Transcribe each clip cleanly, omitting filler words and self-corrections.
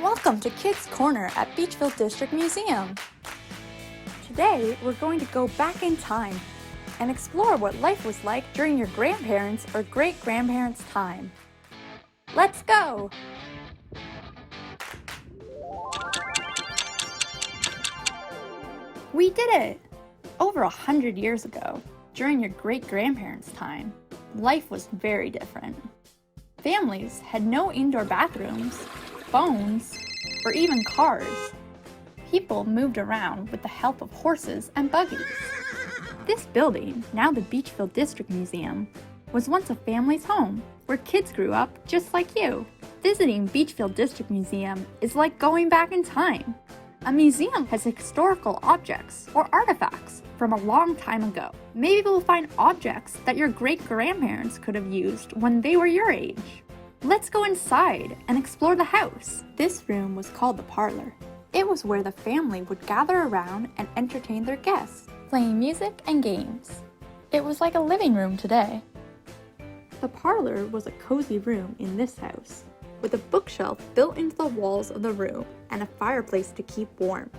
Welcome to Kids Corner at Beachville District Museum. Today, we're going to go back in time and explore what life was like during your grandparents' or great-grandparents' time. Let's go! We did it! Over 100 years ago, during your great-grandparents' time, life was very different. Families had no indoor bathrooms, phones, or even cars. People moved around with the help of horses and buggies. This building, now the Beachville District Museum, was once a family's home where kids grew up just like you. Visiting Beachville District Museum is like going back in time. A museum has historical objects or artifacts from a long time ago. Maybe we'll find objects that your great-grandparents could have used when they were your age. Let's go inside and explore the house. This room was called the parlor. It was where the family would gather around and entertain their guests, playing music and games. It was like a living room today. The parlor was a cozy room in this house, with a bookshelf built into the walls of the room and a fireplace to keep warm.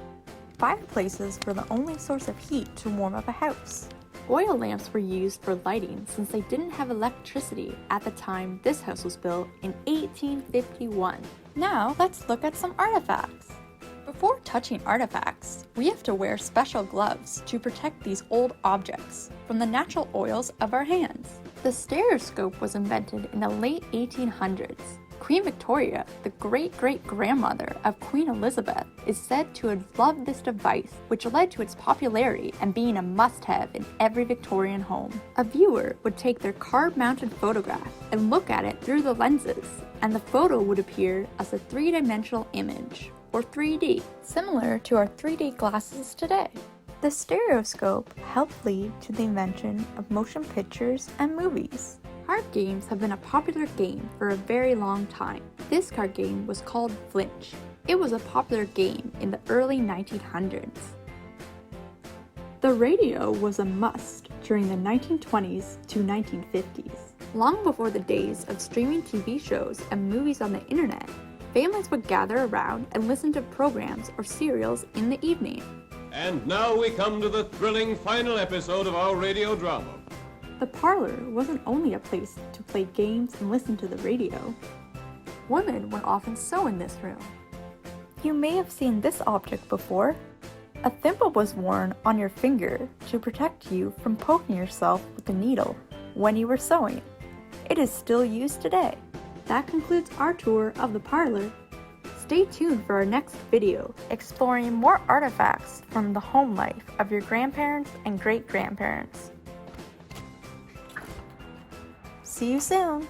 Fireplaces were the only source of heat to warm up a house. Oil lamps were used for lighting since they didn't have electricity at the time this house was built in 1851. Now let's look at some artifacts. Before touching artifacts, we have to wear special gloves to protect these old objects from the natural oils of our hands. The stereoscope was invented in the late 1800s. Queen Victoria, the great-great-grandmother of Queen Elizabeth, is said to have loved this device, which led to its popularity and being a must-have in every Victorian home. A viewer would take their card-mounted photograph and look at it through the lenses, and the photo would appear as a three-dimensional image, or 3D, similar to our 3D glasses today. The stereoscope helped lead to the invention of motion pictures and movies. Card games have been a popular game for a very long time. This card game was called Flinch. It was a popular game in the early 1900s. The radio was a must during the 1920s to 1950s. Long before the days of streaming TV shows and movies on the internet, families would gather around and listen to programs or serials in the evening. And now we come to the thrilling final episode of our radio drama. The parlor wasn't only a place to play games and listen to the radio. Women would often sew in this room. You may have seen this object before. A thimble was worn on your finger to protect you from poking yourself with a needle when you were sewing. It is still used today. That concludes our tour of the parlor. Stay tuned for our next video, exploring more artifacts from the home life of your grandparents and great-grandparents. See you soon!